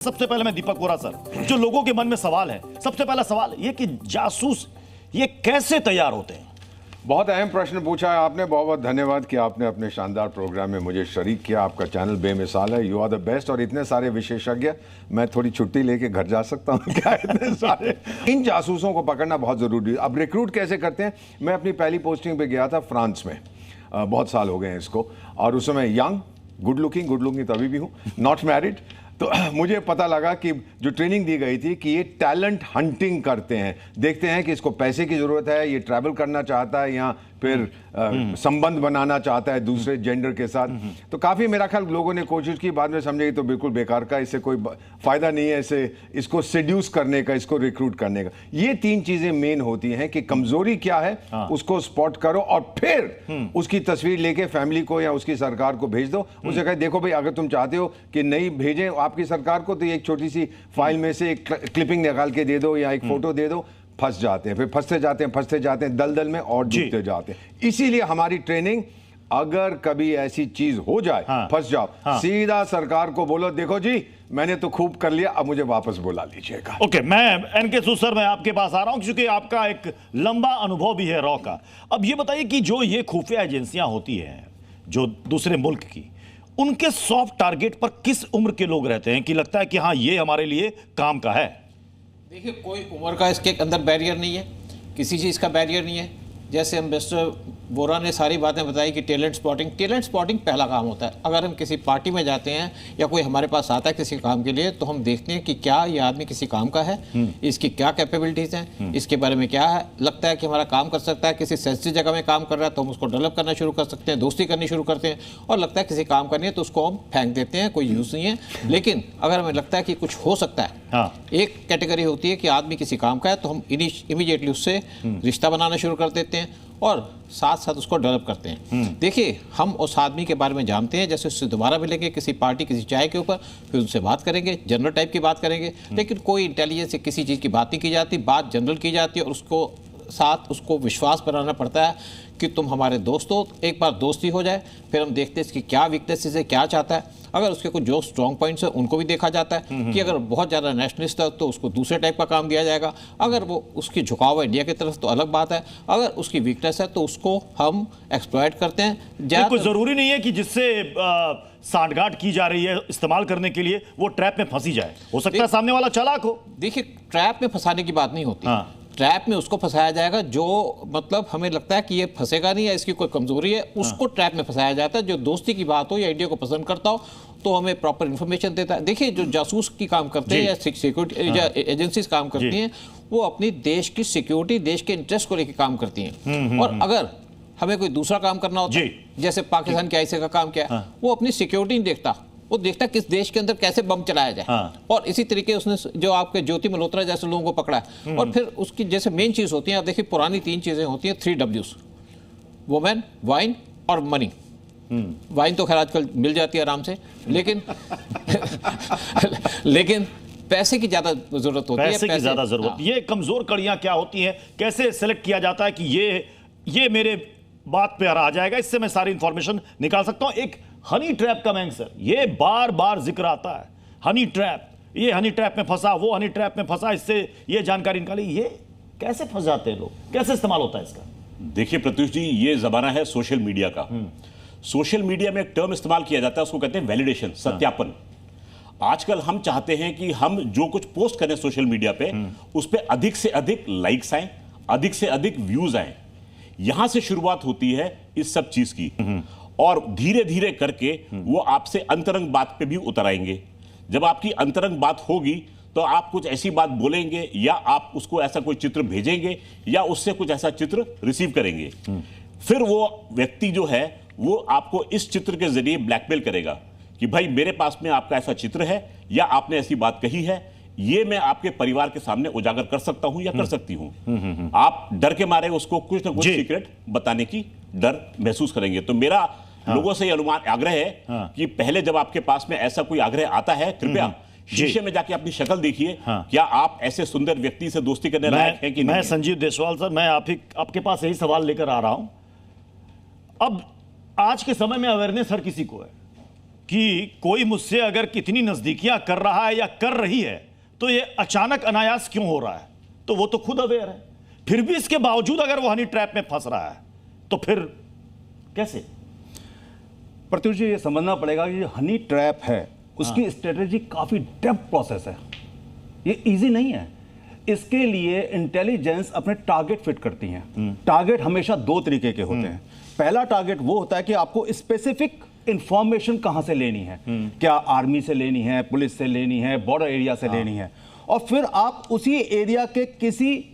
सबसे पहले मैं दीपक वोरा सर, जो लोगों के मन में सवाल है, सबसे पहला सवाल ये कि जासूस ये कैसे तैयार होते हैं। बहुत अहम प्रश्न पूछा है आपने। बहुत बहुत धन्यवाद कि आपने अपने शानदार प्रोग्राम में मुझे शरीक किया। आपका चैनल बेमिसाल है, यू आर द बेस्ट। और इतने सारे विशेषज्ञ, मैं थोड़ी छुट्टी लेके घर जा सकता हूँ क्या? इतने सारे इन जासूसों को पकड़ना बहुत ज़रूरी है। अब रिक्रूट कैसे करते हैं? मैं अपनी पहली पोस्टिंग पे गया था फ्रांस में, बहुत साल हो गए हैं इसको, और उस समय यंग, गुड लुकिंग तभी भी हूँ, नॉट मैरिड। तो मुझे पता लगा कि जो ट्रेनिंग दी गई थी कि ये टैलेंट हंटिंग करते हैं, देखते हैं कि इसको पैसे की ज़रूरत है, ये ट्रैवल करना चाहता है या फिर संबंध बनाना चाहता है दूसरे जेंडर के साथ। तो काफ़ी मेरा ख्याल लोगों ने कोशिश की, बाद में समझे तो बिल्कुल बेकार का, इससे कोई फ़ायदा नहीं है, इसको सेड्यूस करने का, इसको रिक्रूट करने का। ये तीन चीज़ें मेन होती हैं कि कमज़ोरी क्या है, उसको स्पॉट करो और फिर उसकी तस्वीर लेके फैमिली को या उसकी सरकार को भेज दो। उसे कहे देखो भाई, अगर तुम चाहते हो कि नहीं भेजें आपकी सरकार को, तो एक छोटी सी फाइल में से एक क्लिपिंग निकाल के दे दो या एक फोटो दे दो। फंस जाते हैं, फिर फंसते जाते हैं दलदल में और डूबते जाते हैं। इसीलिए हमारी ट्रेनिंग, अगर कभी ऐसी चीज हो जाए, फंस जाओ, सीधा सरकार को बोलो देखो जी मैंने तो खूब कर लिया, अब मुझे वापस बुला लीजिएगा। ओके, मैं एनके सूद सर, मैं आपके पास आ रहा हूं क्योंकि आपका एक लंबा अनुभव भी है रॉ का। अब ये बताइए कि जो ये खुफिया एजेंसियां होती हैं जो दूसरे मुल्क की, उनके सॉफ्ट टारगेट पर किस उम्र के लोग रहते हैं कि लगता है कि हाँ ये हमारे लिए काम का है? देखिए, कोई उम्र का इसके अंदर बैरियर नहीं है, किसी चीज़ का बैरियर नहीं है। जैसे हम मिस्टर वोरा ने सारी बातें बताई कि टैलेंट स्पॉटिंग पहला काम होता है। अगर हम किसी पार्टी में जाते हैं या कोई हमारे पास आता है किसी काम के लिए, तो हम देखते हैं कि क्या ये आदमी किसी काम का है, इसकी क्या कैपेबिलिटीज़ हैं, इसके बारे में क्या है, लगता है कि हमारा काम कर सकता है। किसी सेंसिटिव जगह में काम कर रहा है तो हम उसको डेवलप करना शुरू कर सकते हैं, दोस्ती करनी शुरू करते हैं। और लगता है किसी काम करनी है तो उसको हम फेंक देते हैं, कोई यूज़ नहीं है। लेकिन अगर हमें लगता है कि कुछ हो सकता है, एक कैटेगरी होती है कि आदमी किसी काम का है, तो हम इमीडिएटली उससे रिश्ता बनाना शुरू कर देते हैं और साथ साथ उसको डेवलप करते हैं। देखिए, हम उस आदमी के बारे में जानते हैं, जैसे उससे दोबारा मिलेंगे किसी पार्टी किसी चाय के ऊपर, फिर उनसे बात करेंगे, जनरल टाइप की बात करेंगे, लेकिन कोई इंटेलिजेंस से किसी चीज़ की बात नहीं की जाती, बात जनरल की जाती है। और उसको साथ उसको विश्वास बनाना पड़ता है कि तुम हमारे दोस्त हो। एक बार दोस्ती हो जाए, फिर हम देखते हैं इसकी क्या वीकनेसेस है, क्या चाहता है। अगर उसके कुछ जो स्ट्रॉन्ग पॉइंट्स है उनको भी देखा जाता है कि अगर बहुत ज़्यादा नेशनलिस्ट है तो उसको दूसरे टाइप का काम दिया जाएगा। अगर वो उसकी झुकाव है इंडिया की तरफ तो अलग बात है। अगर उसकी वीकनेस है तो उसको हम एक्सप्लॉइट करते हैं। कोई ज़रूरी नहीं है कि जिससे सांठगांठ की जा रही है इस्तेमाल करने के लिए वो ट्रैप में फंसी जाए, हो सकता है सामने वाला चालाक हो। देखिए, ट्रैप में फंसाने की बात नहीं होती। ट्रैप में उसको फंसाया जाएगा जो मतलब हमें लगता है कि ये फंसेगा नहीं या इसकी कोई कमजोरी है, उसको ट्रैप में फंसाया जाता है। जो दोस्ती की बात हो या इंडिया को पसंद करता हो तो हमें प्रॉपर इन्फॉर्मेशन देता है। देखिए, जो जासूस की काम करते हैं या सिक्योरिटी एजेंसीज काम करती हैं, वो अपनी देश की सिक्योरिटी, देश के इंटरेस्ट को लेकर काम करती हैं। और अगर हमें कोई दूसरा काम करना होता है, जैसे पाकिस्तान के आईएसआई का काम क्या है, वो अपनी सिक्योरिटी नहीं देखता, वो देखता किस देश के अंदर कैसे बम चलाया जाए। और इसी तरीके उसने जो आपके ज्योति मल्होत्रा जैसे लोगों को पकड़ा है। और फिर उसकी जैसे मेन चीज होती है, आप देखिए पुरानी तीन चीजें होती हैं, 3 Ws, वुमेन, वाइन और मनी। वाइन तो खैर आजकल मिल जाती है आराम से, लेकिन लेकिन पैसे की ज्यादा जरूरत होती है। पैसे की ज्यादा जरूरत। ये कमजोर कड़ियां क्या होती हैं, कैसे सेलेक्ट किया जाता है कि ये मेरे बात पे आ जाएगा, इससे मैं सारी इंफॉर्मेशन निकाल सकता हूं। एक हनी ट्रैप का मैंग सर, ये बार बार जिक्र आता है, हनी ट्रैप, ये हनी ट्रैप में फंसा, वो हनी ट्रैप में फंसा, इससे ये जानकारी निकाली। ये कैसे फंस जाते हैं लोग, कैसे इस्तेमाल होता है इसका? देखिए प्रत्युष जी, ये जमाना है सोशल मीडिया का। सोशल मीडिया में एक टर्म इस्तेमाल किया जाता है, उसको कहते हैं वैलिडेशन, सत्यापन। आजकल हम चाहते हैं कि हम जो कुछ पोस्ट करें सोशल मीडिया पे, उस पर अधिक से अधिक लाइक्स आए, अधिक से अधिक व्यूज आए। यहां से शुरुआत होती है इस सब चीज की, और धीरे धीरे करके वो आपसे अंतरंग बात पे भी उतर आएंगे। जब आपकी अंतरंग बात होगी तो आप कुछ ऐसी बात बोलेंगे या आप उसको ऐसा कोई चित्र भेजेंगे या उससे कुछ ऐसा चित्र रिसीव करेंगे। फिर वो व्यक्ति जो है वो आपको इस चित्र के जरिए ब्लैकमेल करेगा कि भाई मेरे पास में आपका ऐसा चित्र है या आपने ऐसी बात कही है, ये मैं आपके परिवार के सामने उजागर कर सकता हूं या कर सकती हूं। आप डर के मारे उसको कुछ ना कुछ सीक्रेट बताने की डर महसूस करेंगे। तो मेरा लोगों से यह आग्रह है कि पहले जब आपके पास में ऐसा कोई आग्रह आता है, कृपया शीशे में जाके अपनी शक्ल देखिए। क्या आप ऐसे सुंदर व्यक्ति से दोस्ती करने लायक हैं कि नहीं? मैं संजीव देशवाल सर, मैं आपके पास यही सवाल लेकर आ रहा हूं। अब आज के समय में अवेयरनेस हर किसी को है कि कोई मुझसे अगर कितनी नजदीकियां कर रहा है या कर रही है तो ये अचानक अनायास क्यों हो रहा है, तो वो तो खुद अवेयर है। फिर भी इसके बावजूद अगर वो हनी ट्रैप में फंस रहा है तो फिर कैसे? प्रत्युष जी, ये समझना पड़ेगा कि जो हनी ट्रैप है उसकी स्ट्रेटेजी काफी डेप्थ प्रोसेस है, ये इजी नहीं है। इसके लिए इंटेलिजेंस अपने टारगेट फिट करती हैं। टारगेट हमेशा दो तरीके के होते हैं। पहला टारगेट वो होता है कि आपको स्पेसिफिक इंफॉर्मेशन कहां से लेनी है, क्या आर्मी से लेनी है, पुलिस से लेनी है, बॉर्डर एरिया से लेनी है, और फिर आप उसी एरिया के किसी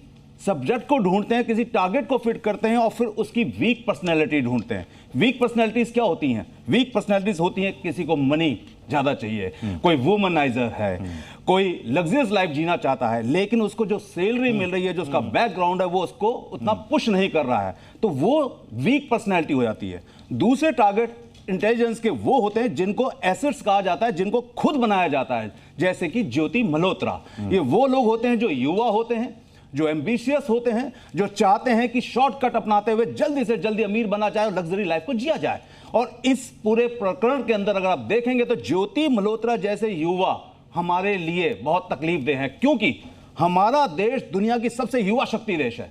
सब्जेक्ट को ढूंढते हैं, किसी टारगेट को फिट करते हैं और फिर उसकी वीक पर्सनैलिटी ढूंढते हैं। वीक पर्सनैलिटीज क्या होती हैं? वीक पर्सनैलिटीज होती हैं किसी को मनी ज्यादा चाहिए, कोई वुमनाइजर है, कोई लग्जरियस लाइफ जीना चाहता है, लेकिन उसको जो सैलरी मिल रही है, जो उसका बैकग्राउंड है, वो उसको उतना पुश नहीं कर रहा है, तो वो वीक पर्सनैलिटी हो जाती है। दूसरे टारगेट इंटेलिजेंस के वो होते हैं जिनको एसेट्स कहा जाता है, जिनको खुद बनाया जाता है, जैसे कि ज्योति मल्होत्रा। ये वो लोग होते हैं जो युवा होते हैं, जो एम्बिशियस होते हैं, जो चाहते हैं कि शॉर्टकट अपनाते हुए जल्दी से जल्दी अमीर बनना चाहे और लग्जरी लाइफ को जिया जाए। और इस पूरे प्रकरण के अंदर अगर आप देखेंगे तो ज्योति मल्होत्रा जैसे युवा हमारे लिए बहुत तकलीफदेह हैं, क्योंकि हमारा देश दुनिया की सबसे युवा शक्ति देश है।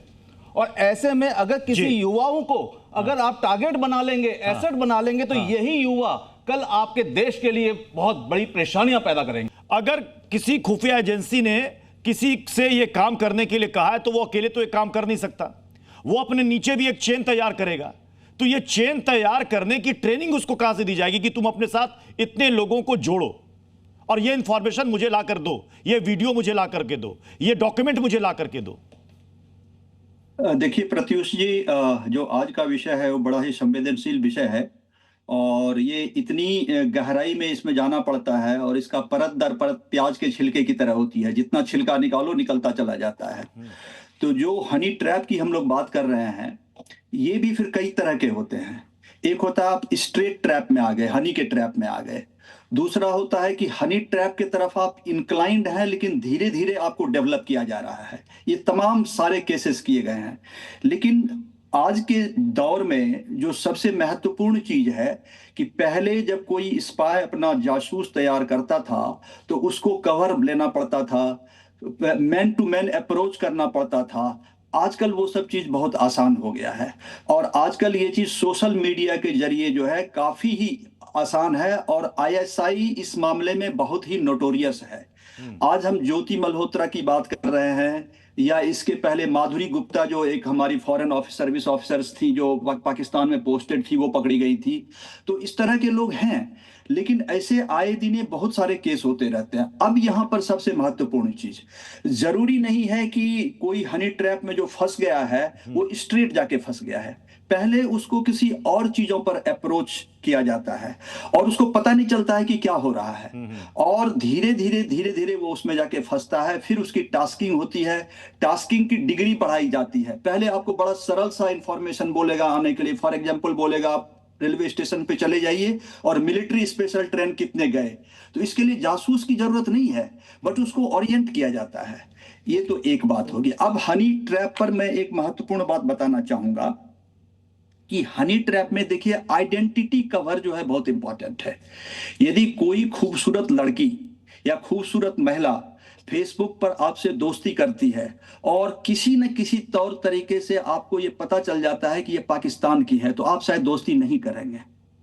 और ऐसे में अगर किसी युवाओं को अगर आप टारगेट बना लेंगे, एसेट बना लेंगे, तो यही युवा कल आपके देश के लिए बहुत बड़ी परेशानियां पैदा करेंगे। अगर किसी खुफिया एजेंसी ने किसी से ये काम करने के लिए कहा है तो वो अकेले तो ये काम कर नहीं सकता, वो अपने नीचे भी एक चेन तैयार करेगा। तो ये चेन तैयार करने की ट्रेनिंग उसको कहां से दी जाएगी कि तुम अपने साथ इतने लोगों को जोड़ो और ये इंफॉर्मेशन मुझे ला कर दो, ये वीडियो मुझे ला करके दो, ये डॉक्यूमेंट मुझे ला करके दो। देखिए प्रत्युष जी, जो आज का विषय है वो बड़ा ही संवेदनशील विषय है और ये इतनी गहराई में इसमें जाना पड़ता है और इसका परत दर परत प्याज के छिलके की तरह होती है, जितना छिलका निकालो निकलता चला जाता है। तो जो हनी ट्रैप की हम लोग बात कर रहे हैं, ये भी फिर कई तरह के होते हैं। एक होता है आप स्ट्रेट ट्रैप में आ गए, हनी के ट्रैप में आ गए। दूसरा होता है कि हनी ट्रैप की तरफ आप इंक्लाइंड हैं, लेकिन धीरे धीरे आपको डेवलप किया जा रहा है। ये तमाम सारे केसेस किए गए हैं। लेकिन आज के दौर में जो सबसे महत्वपूर्ण चीज है कि पहले जब कोई स्पाई अपना जासूस तैयार करता था तो उसको कवर लेना पड़ता था, मैन टू मैन अप्रोच करना पड़ता था। आजकल वो सब चीज बहुत आसान हो गया है और आजकल ये चीज सोशल मीडिया के जरिए जो है काफी ही आसान है और आईएसआई इस मामले में बहुत ही नोटोरियस है। आज हम ज्योति मल्होत्रा की बात कर रहे हैं या इसके पहले माधुरी गुप्ता जो एक हमारी फॉरेन सर्विस ऑफिसर्स थी जो पाकिस्तान में पोस्टेड थी, वो पकड़ी गई थी। तो इस तरह के लोग हैं, लेकिन ऐसे आए दिन बहुत सारे केस होते रहते हैं। अब यहाँ पर सबसे महत्वपूर्ण चीज, जरूरी नहीं है कि कोई हनी ट्रैप में जो फंस गया है वो स्ट्रेट जाके फंस गया है। पहले उसको किसी और चीजों पर अप्रोच किया जाता है और उसको पता नहीं चलता है कि क्या हो रहा है और धीरे धीरे वो उसमें जाके फंसता है। फिर उसकी टास्किंग होती है, टास्किंग की डिग्री बढ़ाई जाती है। पहले आपको बड़ा सरल सा इंफॉर्मेशन बोलेगा आने के लिए, फॉर एग्जांपल बोलेगा आप रेलवे स्टेशन पे चले जाइए और मिलिट्री स्पेशल ट्रेन कितने गए, तो इसके लिए जासूस की जरूरत नहीं है, बट उसको ओरिएंट किया जाता है। ये तो एक बात होगी। अब हनी ट्रैप पर मैं एक महत्वपूर्ण बात बताना चाहूंगा कि हनी ट्रैप में देखिए आइडेंटिटी कवर जो है बहुत इंपॉर्टेंट है। यदि कोई खूबसूरत लड़की या खूबसूरत महिला फेसबुक पर आपसे दोस्ती करती है और किसी न किसी तौर तरीके से आपको ये पता चल जाता है कि ये पाकिस्तान की है, तो आप शायद दोस्ती नहीं करेंगे,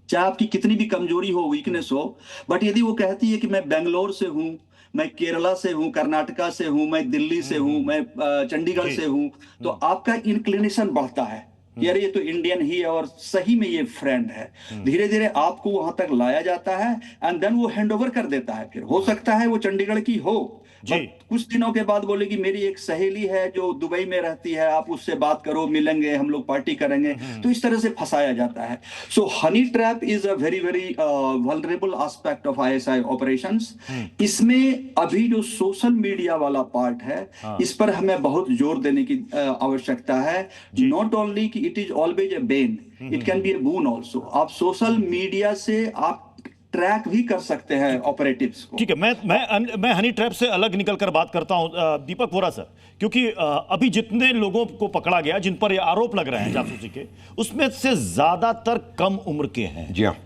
चाहे आपकी कितनी भी कमजोरी हो, वीकनेस हो। बट यदि वो कहती है कि मैं बेंगलोर से हूं, मैं केरला से हूं, कर्नाटका से हूं, मैं दिल्ली से हूं, मैं चंडीगढ़ से हूं, तो आपका इंक्लिनेशन बढ़ता है कि अरे ये तो इंडियन ही है और सही में ये फ्रेंड है। धीरे धीरे आपको वहां तक लाया जाता है एंड देन वो हैंड ओवर कर देता है। फिर हो सकता है वो चंडीगढ़ की हो, कुछ दिनों के बाद बोलेगी मेरी एक सहेली है जो दुबई में रहती है, आप उससे बात करो, मिलेंगे, हम लोग पार्टी करेंगे। तो इस तरह से फंसाया जाता है। So honey trap is a very very vulnerable aspect of ISI operations. इसमें अभी जो सोशल मीडिया वाला पार्ट है, इस पर हमें बहुत जोर देने की आवश्यकता है। नॉट ओनली कि it is always a Ben, it can be A boon also. आप सोशल मीडिया से आप ट्रैक भी कर सकते हैं ऑपरेटिव्स को। ठीक है, मैं हनी ट्रैप से अलग निकलकर बात करता हूं दीपक वोरा सर, क्योंकि अभी जितने लोगों को पकड़ा गया जिन पर ये आरोप लग रहे हैं जासूसी के, उसमें से ज्यादातर कम उम्र के हैं। जी हाँ,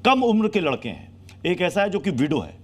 कम उम्र के लड़के हैं। एक ऐसा है जो कि विडो है।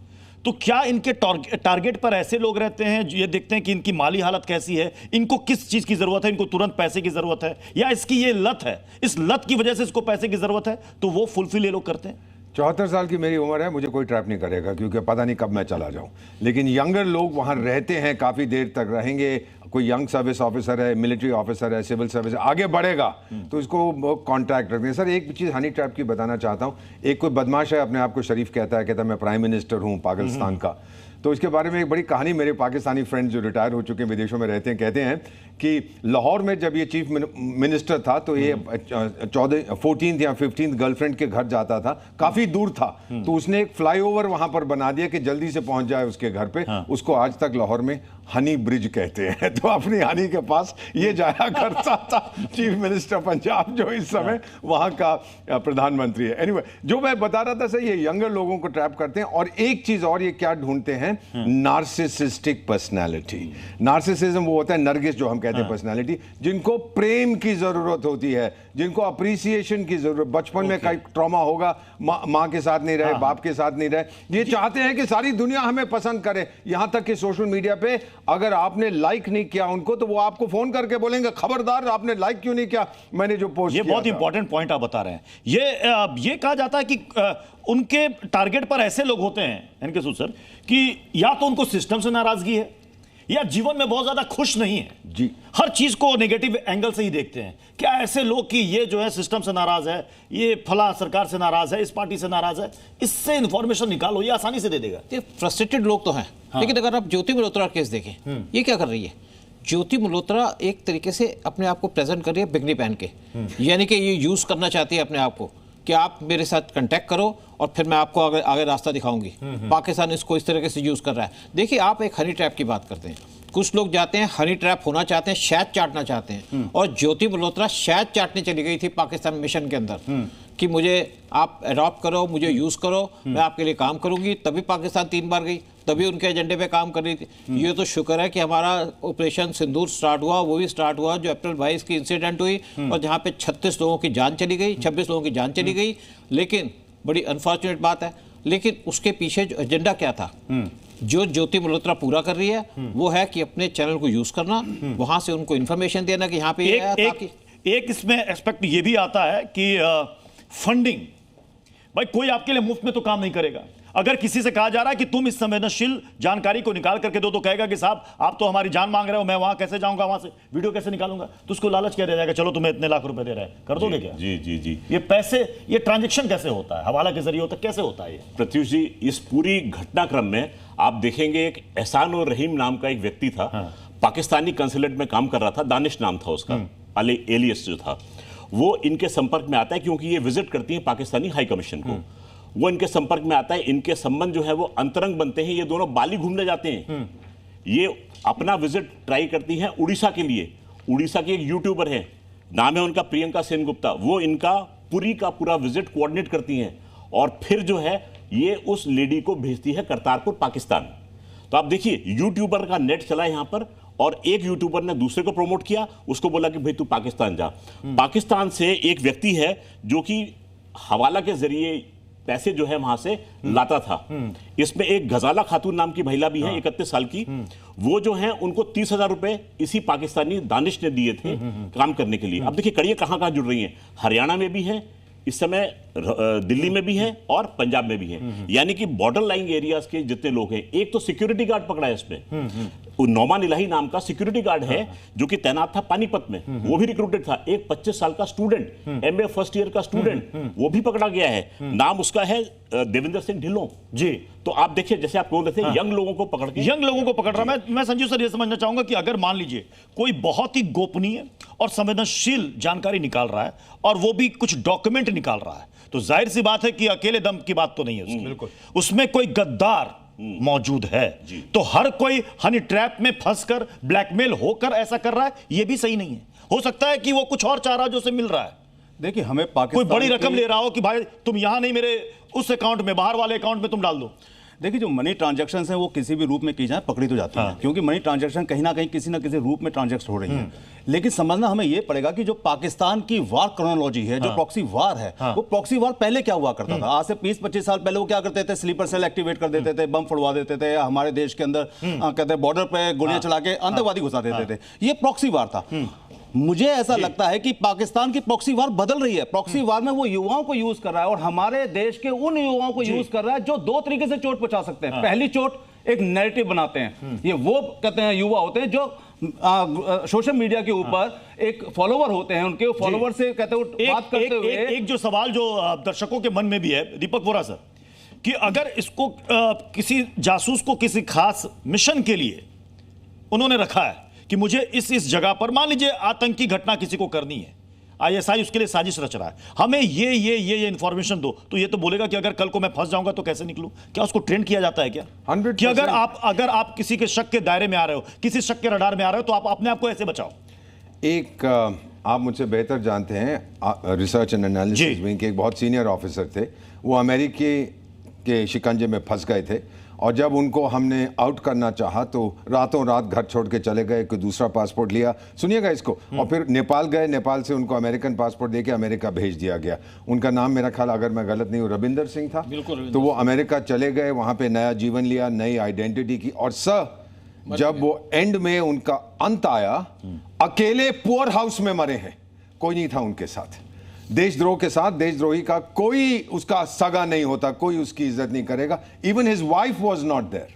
तो क्या इनके टारगेट पर ऐसे लोग रहते हैं जो ये देखते हैं कि इनकी माली हालत कैसी है, इनको किस चीज की जरूरत है, इनको तुरंत पैसे की जरूरत है, या इसकी ये लत है, इस लत की वजह से इसको पैसे की जरूरत है, तो वो फुलफिल ये लोग करते हैं? 74 साल की मेरी उम्र है, मुझे कोई ट्रैप नहीं करेगा क्योंकि पता नहीं कब मैं चला जाऊं। लेकिन यंगर लोग वहां रहते हैं, काफ़ी देर तक रहेंगे। कोई यंग सर्विस ऑफिसर है, मिलिट्री ऑफिसर है, सिविल सर्विस है, आगे बढ़ेगा तो इसको कॉन्ट्रैक्ट रखते हैं। सर एक चीज़ हनी ट्रैप की बताना चाहता हूँ। एक कोई बदमाश है, अपने आप को शरीफ कहता है मैं प्राइम मिनिस्टर हूँ पाकिस्तान का। तो इसके बारे में एक बड़ी कहानी, मेरे पाकिस्तानी फ्रेंड्स जो रिटायर हो चुके हैं, विदेशों में रहते हैं, कहते हैं कि लाहौर में जब ये चीफ मिनिस्टर था तो ये 14th या 15th गर्लफ्रेंड के घर जाता था, काफ़ी दूर था, तो उसने एक फ्लाईओवर वहां पर बना दिया कि जल्दी से पहुंच जाए उसके घर पे। उसको आज तक लाहौर में हनी ब्रिज कहते हैं। तो अपनी हनी के पास ये जाया करता था चीफ मिनिस्टर पंजाब, जो इस समय वहां का प्रधानमंत्री है। एनीवे, जो मैं बता रहा था सर, ये यंगर लोगों को ट्रैप करते हैं। और एक चीज और, ये क्या ढूंढते हैं? Narcissistic personality. नार्सिसिज्म वो होता है, नरगिस जो हम कहते हैं पर्सनैलिटी, जिनको प्रेम की जरूरत होती है, जिनको अप्रिसिएशन की जरूरत। बचपन में कई ट्रॉमा होगा, माँ के साथ नहीं रहे, बाप के साथ नहीं रहे, ये चाहते हैं कि सारी दुनिया हमें पसंद करे। यहां तक कि सोशल मीडिया पे अगर आपने लाइक नहीं किया उनको, तो वो आपको फोन करके बोलेंगे, खबरदार आपने लाइक क्यों नहीं किया मैंने जो पोस्ट ये किया। बहुत इंपॉर्टेंट पॉइंट आप बता रहे हैं। ये कहा जाता है कि उनके टारगेट पर ऐसे लोग होते हैं इनके सर कि या तो उनको सिस्टम से नाराजगी है, या जीवन में बहुत ज्यादा खुश नहीं है जी, हर चीज को नेगेटिव एंगल से ही देखते हैं। क्या ऐसे लोग कि ये जो है सिस्टम से नाराज है, ये फला सरकार से नाराज है, इस पार्टी से नाराज है, इससे इंफॉर्मेशन निकालो, ये आसानी से दे देगा। ये फ्रस्ट्रेटेड लोग तो हैं। लेकिन अगर आप ज्योति मल्होत्रा केस देखें, ये क्या कर रही है? ज्योति मल्होत्रा एक तरीके से अपने आप को प्रेजेंट कर रही है बिगनी पहन के, यानी कि ये यूज करना चाहती है अपने आप को कि आप मेरे साथ कांटेक्ट करो और फिर मैं आपको आगे रास्ता दिखाऊंगी। पाकिस्तान इसको इस तरीके से यूज कर रहा है। देखिए, आप एक हनी ट्रैप की बात करते हैं, कुछ लोग जाते हैं हनी ट्रैप होना चाहते हैं, शहद चाटना चाहते हैं, और ज्योति मल्होत्रा शहद चाटने चली गई थी पाकिस्तान मिशन के अंदर कि मुझे आप अडॉप्ट करो, मुझे यूज करो, मैं आपके लिए काम करूंगी। तभी पाकिस्तान 3 बार गई, तभी उनके एजेंडे पे काम कर रही थी। ये तो शुक्र है कि हमारा ऑपरेशन सिंदूर स्टार्ट हुआ, वो भी स्टार्ट हुआ जो अप्रैल 22 की इंसिडेंट हुई, और जहाँ पे 36 लोगों की जान चली गई, 26 लोगों की जान चली गई। लेकिन बड़ी अनफॉर्चुनेट बात है, लेकिन उसके पीछे जो एजेंडा क्या था, जो ज्योति मल्होत्रा पूरा कर रही है, वो है कि अपने चैनल को यूज करना, वहां से उनको इन्फॉर्मेशन देना कि यहाँ पे एक इसमें एस्पेक्ट ये भी आता है कि फंडिंग। भाई कोई आपके लिए मुफ्त में तो काम नहीं करेगा। अगर किसी से कहा जा रहा है कि तुम इस संवेदनशील जानकारी को निकाल करके दो, तो कहेगा कि साहब आप तो हमारी जान मांग रहे हो, मैं वहां कैसे जाऊंगा, वहां से वीडियो कैसे निकालूंगा? तो उसको लालच क्या दे जाएगा, चलो तुम्हें इतने लाख रुपए दे रहे हैं, कर दोगे क्या? जी जी जी। ये पैसे, ये ट्रांजेक्शन कैसे होता है? हवाला के जरिए होता है, कैसे होता है ये? प्रत्युष जी, इस पूरी घटनाक्रम में आप देखेंगे एक एहसान और रहीम नाम का एक व्यक्ति था, पाकिस्तानी कंसुलेट में काम कर रहा था, दानिश नाम था उसका, एलियस जो था, वो इनके संपर्क में आता है क्योंकि ये विजिट करती है पाकिस्तानी हाई कमीशन को। वो इनके संपर्क में आता है, इनके संबंध जो है वो अंतरंग बनते हैं। ये दोनों बाली घूमने जाते हैं। ये अपना विजिट ट्राई करती हैं उड़ीसा के लिए। उड़ीसा की एक यूट्यूबर है, नाम है उनका प्रियंका सेनगुप्ता, वो इनका पूरी का पूरा विजिट कोऑर्डिनेट करती हैं, और फिर जो है ये उस लेडी को भेजती है करतारपुर पाकिस्तान। तो आप देखिए, यूट्यूबर का नेट चला यहां पर, और एक यूट्यूबर ने दूसरे को प्रमोट किया, उसको बोला कि भाई तू पाकिस्तान जा। पाकिस्तान से एक व्यक्ति है जो कि हवाला के जरिए पैसे जो है वहां से लाता था। इसमें एक गजाला खातून नाम की महिला भी है, 31 साल की। वो जो है उनको 30,000 रुपए इसी पाकिस्तानी दानिश ने दिए थे काम करने के लिए। अब देखिए कड़ियां कहां कहां जुड़ रही हैं, हरियाणा में भी है इस समय, दिल्ली में भी है और पंजाब में भी है। यानी कि बॉर्डर लाइन एरियाज के जितने लोग हैं, एक तो सिक्योरिटी गार्ड पकड़ा है इसमें, नौमान इलाही नाम का सिक्योरिटी गार्ड है जो कि तैनात था पानीपत में, वो भी रिक्रूटेड था। एक 25 साल का स्टूडेंट, MA फर्स्ट ईयर का स्टूडेंट, वो भी पकड़ा गया है। नाम उसका है देवेंद्र सिंह ढिल्लों जी। तो आप देखिए, जैसे आप बोल रहे थे, यंग लोगों को पकड़ के, यंग लोगों को पकड़ रहा है। मैं संजीव सर ये समझना चाहूंगा कि अगर मान लीजिए कोई बहुत ही गोपनीय और संवेदनशील जानकारी निकाल रहा है, और वो भी कुछ डॉक्यूमेंट निकाल रहा है, तो जाहिर सी बात है कि अकेले दम की बात तो नहीं है उसकी। बिल्कुल, उसमें कोई गद्दार मौजूद है। तो हर कोई हनी ट्रैप में फंसकर, ब्लैकमेल होकर ऐसा कर रहा है, ये भी सही नहीं है। हो सकता है कि वो कुछ और चाह रहा है जो उसे मिल रहा है। देखिए, हमें कोई बड़ी रकम ले रहा हो कि भाई तुम यहां नहीं, मेरे उस अकाउंट में, बाहर वाले अकाउंट में तुम डाल दो। देखिए जो मनी ट्रांजैक्शन है वो किसी भी रूप में की जाए पकड़ी तो जाती है, क्योंकि मनी ट्रांजैक्शन कहीं ना कहीं किसी ना किसी रूप में ट्रांजैक्ट हो रही है। लेकिन समझना हमें ये पड़ेगा कि जो पाकिस्तान की वार क्रोनोलॉजी है, जो प्रॉक्सी वार है, वो प्रॉक्सी वार पहले क्या हुआ करता था। आज से 20-25 साल पहले वो क्या करते थे, स्लीपर सेल एक्टिवेट कर देते थे, बम फोड़वा देते थे, हमारे देश के अंदर कहते हैं बॉर्डर पे गोलियां चला के आतंकवादी घुसा देते थे। ये प्रॉक्सी वार था। मुझे ऐसा लगता है कि पाकिस्तान की प्रॉक्सी वार बदल रही है। प्रॉक्सी वार में वो युवाओं को यूज कर रहा है और हमारे देश के उन युवाओं को यूज कर रहा है जो दो तरीके से चोट पहुंचा सकते हैं। पहली चोट एक नैरेटिव बनाते हैं, ये वो कहते हैं युवा होते हैं जो सोशल मीडिया के ऊपर एक फॉलोवर होते हैं, उनके फॉलोवर से कहते हैं बात करते हुए एक जो सवाल जो दर्शकों के मन में भी है दीपक वोरा सर, कि अगर इसको किसी जासूस को किसी खास मिशन के लिए उन्होंने रखा है कि मुझे इस जगह पर, मान लीजिए आतंकी घटना किसी को करनी है, आईएसआई उसके लिए साजिश रच रहा है, हमें ये इंफॉर्मेशन दो, तो ये तो बोलेगा कि अगर कल को मैं फंस जाऊंगा तो कैसे निकलूं। क्या उसको ट्रेन किया जाता है क्या 100%। कि अगर आप किसी के शक के दायरे में आ रहे हो, किसी शक के रडार में आ रहे हो, तो आप अपने आप को ऐसे बचाओ। एक आप मुझसे बेहतर जानते हैं रिसर्च एंड एनालिसिस विंग के एक बहुत सीनियर ऑफिसर थे, वो अमेरिकी के शिकंजे में फंस गए थे और जब उनको हमने आउट करना चाहा तो रातों रात घर छोड़ के चले गए, कोई दूसरा पासपोर्ट लिया, सुनिएगा इसको, और फिर नेपाल गए, नेपाल से उनको अमेरिकन पासपोर्ट देके अमेरिका भेज दिया गया। उनका नाम मेरा ख्याल अगर मैं गलत नहीं हूँ रविंदर सिंह था। तो वो अमेरिका चले गए, वहाँ पे नया जीवन लिया, नई आइडेंटिटी की, और जब वो एंड में उनका अंत आया, अकेले पुअर हाउस में मरे हैं, कोई नहीं था उनके साथ। देशद्रोह के साथ, देशद्रोही का कोई उसका सगा नहीं होता, कोई उसकी इज्जत नहीं करेगा। Even his wife was not there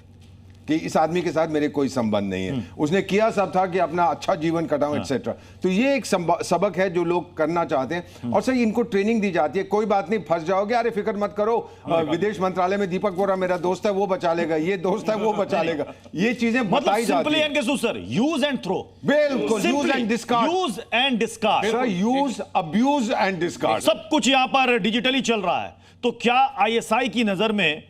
कि इस आदमी के साथ मेरे कोई संबंध नहीं है, उसने किया सब था कि अपना अच्छा जीवन कटाऊं एक्सेट्रा। तो ये एक सबक है जो लोग करना चाहते हैं और सही इनको ट्रेनिंग दी जाती है। कोई बात नहीं, फंस जाओगे, अरे फिक्र मत करो, विदेश मंत्रालय में दीपक वोरा मेरा दोस्त है, वो बचा लेगा, ये दोस्त है वो बचा लेगा, ये चीजें बताई जाती है। सर यूज एंड थ्रो, बिल्कुल, use and discard, use and discard, sir use, abuse and discard, सब कुछ यहां पर डिजिटली चल रहा है। तो क्या आईएसआई की नजर में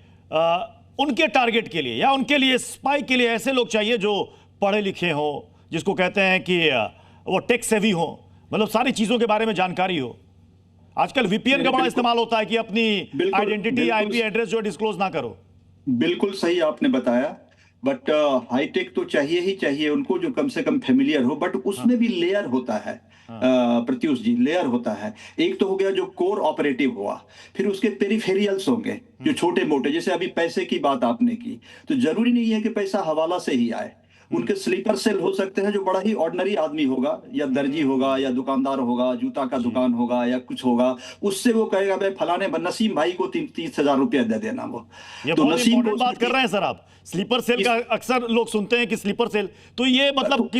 उनके टारगेट के लिए या उनके लिए स्पाई के लिए ऐसे लोग चाहिए जो पढ़े लिखे हो, जिसको कहते हैं कि वो टेक सेवी हो, मतलब सारी चीजों के बारे में जानकारी हो? आजकल वीपीएन का बड़ा इस्तेमाल होता है कि अपनी आइडेंटिटी, आईपी एड्रेस जो डिस्क्लोज ना करो। बिल्कुल सही आपने बताया, बट हाईटेक तो चाहिए ही चाहिए उनको, जो कम से कम फेमिलियर हो, बट उसमें भी लेयर होता है प्रत्युष जी, लेयर होता है। एक तो हो गया जो कोर ऑपरेटिव हुआ, फिर उसके पेरिफेरियल्स होंगे जो छोटे मोटे, जैसे अभी पैसे की बात आपने की, तो जरूरी नहीं है कि पैसा हवाला से ही आए, उनके स्लीपर सेल हो सकते हैं जो बड़ा ही ऑर्डिनरी आदमी होगा, या दर्जी होगा, या दुकानदार होगा, जूता का दुकान होगा, या कुछ होगा, उससे वो कहेगा भाई फलाने नसीम भाई को 30,000 रुपया दे देना। वो तो नसीम को बात कर रहे हैं सर आप, स्लीपर सेल का अक्सर लोग सुनते हैं कि स्लीपर सेल, तो ये मतलब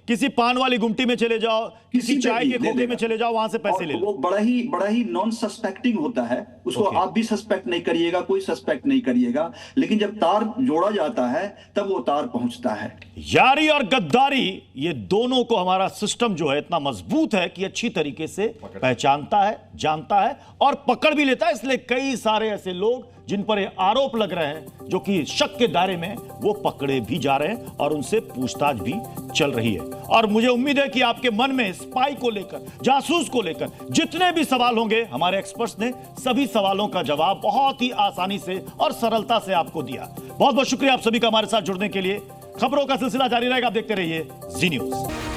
किसी पान वाली गुमटी में चले जाओ, किसी चाय के खोखे में चले जाओ, वहां से पैसे ले लो। वो बड़ा ही नॉन सस्पेक्टिंग होता है, उसको आप भी सस्पेक्ट नहीं करिएगा, कोई सस्पेक्ट नहीं करिएगा, लेकिन जब तार जोड़ा जाता है तब वो तार पहुंचता है। यारी और गद्दारी, ये दोनों को हमारा सिस्टम जो है इतना मजबूत है कि अच्छी तरीके से पहचानता है, जानता है और पकड़ भी लेता है। इसलिए कई सारे ऐसे लोग जिन पर ये आरोप लग रहे हैं, जो कि शक के दायरे में, वो पकड़े भी जा रहे हैं और उनसे पूछताछ भी चल रही है। और मुझे उम्मीद है कि आपके मन में स्पाई को लेकर, जासूस को लेकर जितने भी सवाल होंगे, हमारे एक्सपर्ट्स ने सभी सवालों का जवाब बहुत ही आसानी से और सरलता से आपको दिया। बहुत बहुत शुक्रिया आप सभी का हमारे साथ जुड़ने के लिए। खबरों का सिलसिला जारी रहेगा, आप देखते रहिए जी न्यूज़।